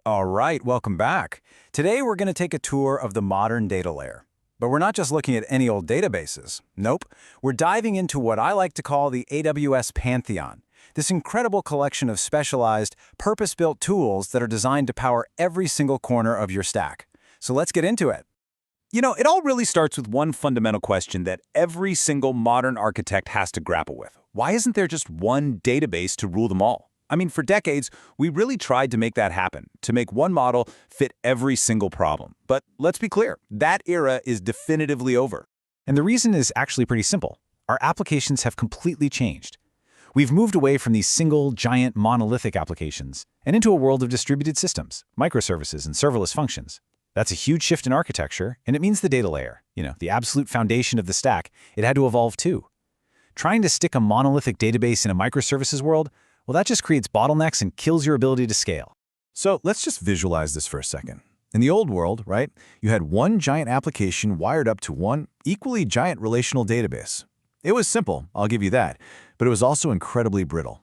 All right, welcome back. Today we're going to take a tour of the modern data layer. But we're not just looking at any old databases. Nope. We're diving into what I like to call the AWS Pantheon, this incredible collection of specialized, purpose-built tools that are designed to power every single corner of your stack. So let's get into it. It all really starts with one fundamental question that every single modern architect has to grapple with. Why isn't there just one database to rule them all? I mean, for decades, we really tried to make that happen, to make one model fit every single problem. But let's be clear, that era is definitively over. And the reason is actually pretty simple. Our applications have completely changed. We've moved away from these single, giant, monolithic applications and into a world of distributed systems, microservices, and serverless functions. That's a huge shift in architecture, and it means the data layer, the absolute foundation of the stack, it had to evolve too. Trying to stick a monolithic database in a microservices world, well, that just creates bottlenecks and kills your ability to scale. So let's just visualize this for a second. In the old world, right, you had one giant application wired up to one equally giant relational database. It was simple, I'll give you that, but it was also incredibly brittle.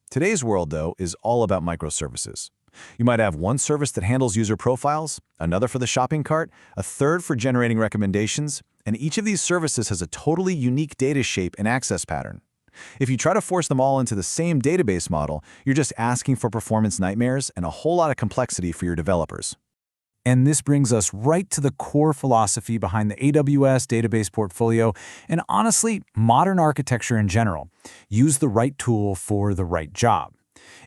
Today's world, though, is all about microservices. You might have one service that handles user profiles, another for the shopping cart, a third for generating recommendations, and each of these services has a totally unique data shape and access pattern. If you try to force them all into the same database model, you're just asking for performance nightmares and a whole lot of complexity for your developers. And this brings us right to the core philosophy behind the AWS database portfolio and honestly, modern architecture in general. Use the right tool for the right job.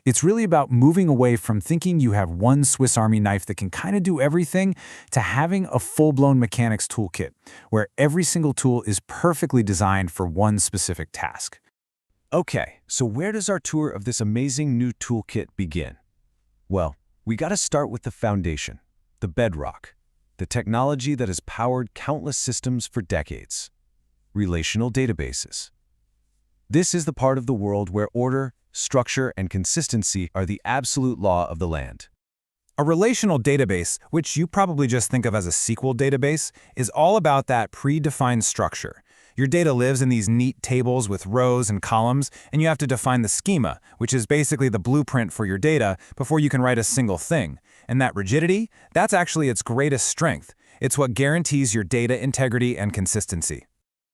It's really about moving away from thinking you have one Swiss Army knife that can kind of do everything to having a full-blown mechanics toolkit, where every single tool is perfectly designed for one specific task. Okay, so where does our tour of this amazing new toolkit begin? Well, we got to start with the foundation, the bedrock, the technology that has powered countless systems for decades. Relational databases. This is the part of the world where order, structure, and consistency are the absolute law of the land. A relational database, which you probably just think of as a SQL database, is all about that predefined structure. Your data lives in these neat tables with rows and columns, and you have to define the schema, which is basically the blueprint for your data, before you can write a single thing. And that rigidity, that's actually its greatest strength. It's what guarantees your data integrity and consistency.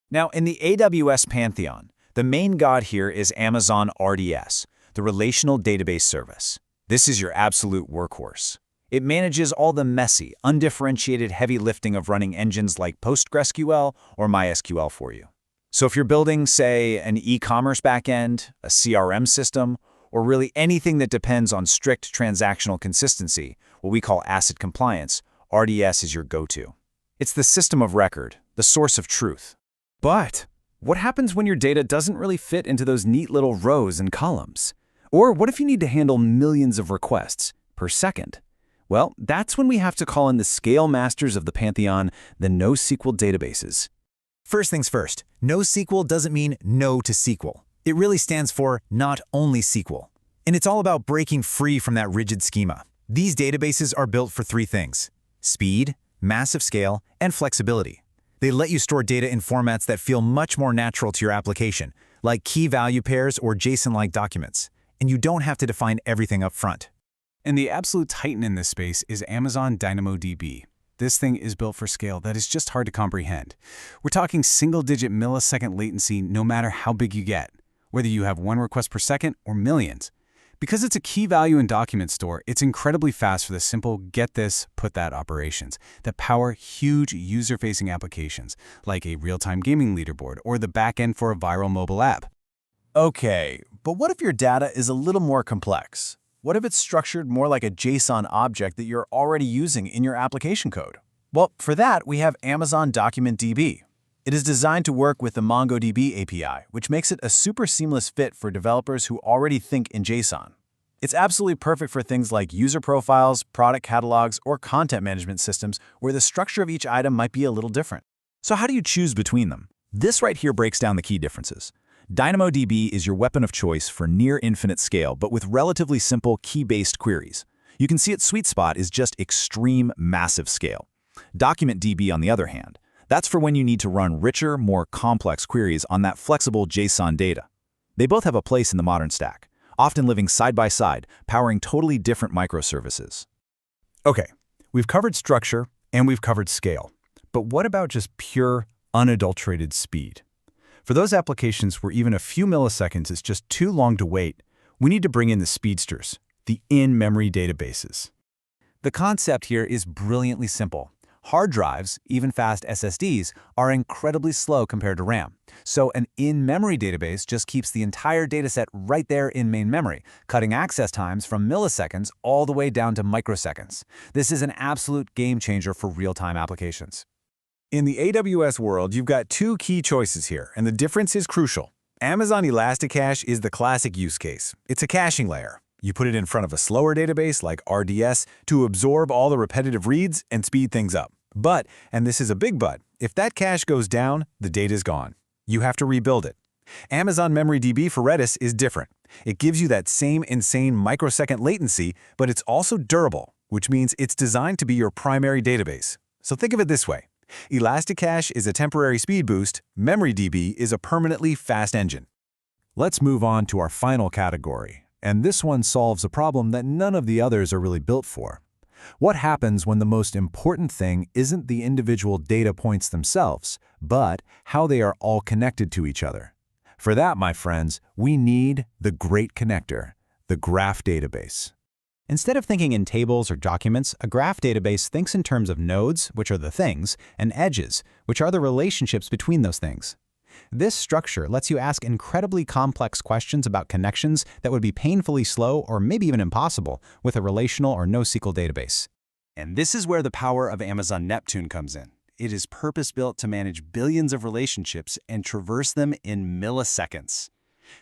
Now, in the AWS Pantheon, the main god here is Amazon RDS, the Relational Database Service. This is your absolute workhorse. It manages all the messy, undifferentiated heavy lifting of running engines like PostgreSQL or MySQL for you. So if you're building, say, an e-commerce backend, a CRM system, or really anything that depends on strict transactional consistency, what we call ACID compliance, RDS is your go-to. It's the system of record, the source of truth. But what happens when your data doesn't really fit into those neat little rows and columns? Or what if you need to handle millions of requests per second? Well, that's when we have to call in the scale masters of the Pantheon, the NoSQL databases. First things first, NoSQL doesn't mean no to SQL. It really stands for not only SQL. And it's all about breaking free from that rigid schema. These databases are built for three things: speed, massive scale, and flexibility. They let you store data in formats that feel much more natural to your application, like key value pairs or JSON-like documents. And you don't have to define everything up front. And the absolute titan in this space is Amazon DynamoDB. This thing is built for scale that is just hard to comprehend. We're talking single-digit millisecond latency no matter how big you get, whether you have one request per second or millions. Because it's a key value and document store, it's incredibly fast for the simple get this, put that operations that power huge user-facing applications like a real-time gaming leaderboard or the backend for a viral mobile app. Okay, but what if your data is a little more complex? What if it's structured more like a JSON object that you're already using in your application code? Well, for that, we have Amazon DocumentDB. It is designed to work with the MongoDB API, which makes it a super seamless fit for developers who already think in JSON. It's absolutely perfect for things like user profiles, product catalogs, or content management systems where the structure of each item might be a little different. So how do you choose between them? This right here breaks down the key differences. DynamoDB is your weapon of choice for near-infinite scale, but with relatively simple key-based queries. You can see its sweet spot is just extreme, massive scale. DocumentDB, on the other hand, that's for when you need to run richer, more complex queries on that flexible JSON data. They both have a place in the modern stack, often living side by side, powering totally different microservices. Okay, we've covered structure and we've covered scale. But what about just pure, unadulterated speed? For those applications where even a few milliseconds is just too long to wait, we need to bring in the speedsters, the in-memory databases. The concept here is brilliantly simple. Hard drives, even fast SSDs, are incredibly slow compared to RAM. So an in-memory database just keeps the entire dataset right there in main memory, cutting access times from milliseconds all the way down to microseconds. This is an absolute game changer for real-time applications. In the AWS world, you've got two key choices here, and the difference is crucial. Amazon ElastiCache is the classic use case. It's a caching layer. You put it in front of a slower database like RDS to absorb all the repetitive reads and speed things up. But, and this is a big but, if that cache goes down, the data's gone. You have to rebuild it. Amazon MemoryDB for Redis is different. It gives you that same insane microsecond latency, but it's also durable, which means it's designed to be your primary database. So think of it this way. ElastiCache is a temporary speed boost, MemoryDB is a permanently fast engine. Let's move on to our final category, and this one solves a problem that none of the others are really built for. What happens when the most important thing isn't the individual data points themselves, but how they are all connected to each other? For that, my friends, we need the great connector, the graph database. Instead of thinking in tables or documents, a graph database thinks in terms of nodes, which are the things, and edges, which are the relationships between those things. This structure lets you ask incredibly complex questions about connections that would be painfully slow or maybe even impossible with a relational or NoSQL database. And this is where the power of Amazon Neptune comes in. It is purpose-built to manage billions of relationships and traverse them in milliseconds.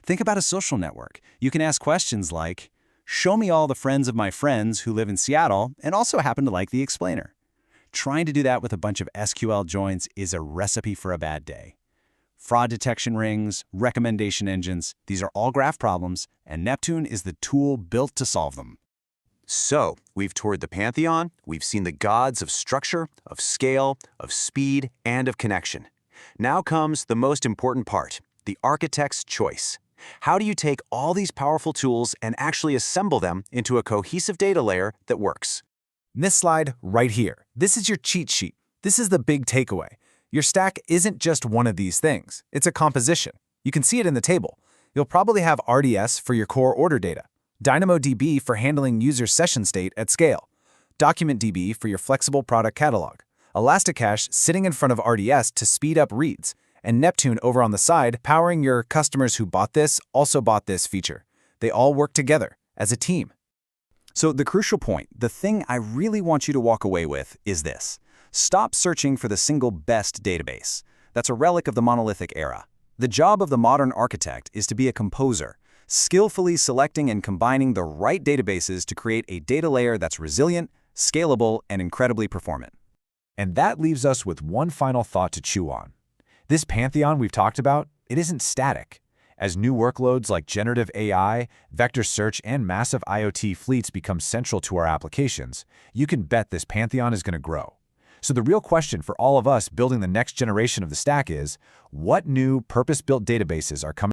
Think about a social network. You can ask questions like, show me all the friends of my friends who live in Seattle and also happen to like the explainer. Trying to do that with a bunch of SQL joins is a recipe for a bad day. Fraud detection rings, recommendation engines, these are all graph problems, and Neptune is the tool built to solve them. So, we've toured the pantheon, we've seen the gods of structure, of scale, of speed, and of connection. Now comes the most important part, the architect's choice. How do you take all these powerful tools and actually assemble them into a cohesive data layer that works? This slide right here, this is your cheat sheet. This is the big takeaway. Your stack isn't just one of these things. It's a composition. You can see it in the table. You'll probably have RDS for your core order data, DynamoDB for handling user session state at scale, DocumentDB for your flexible product catalog, ElastiCache sitting in front of RDS to speed up reads, and Neptune over on the side powering your customers who bought this also bought this feature. They all work together as a team. So the crucial point, the thing I really want you to walk away with is this. Stop searching for the single best database. That's a relic of the monolithic era. The job of the modern architect is to be a composer, skillfully selecting and combining the right databases to create a data layer that's resilient, scalable, and incredibly performant. And that leaves us with one final thought to chew on. This pantheon we've talked about, it isn't static. As new workloads like generative AI, vector search, and massive IoT fleets become central to our applications, you can bet this pantheon is going to grow. So the real question for all of us building the next generation of the stack is, what new purpose-built databases are coming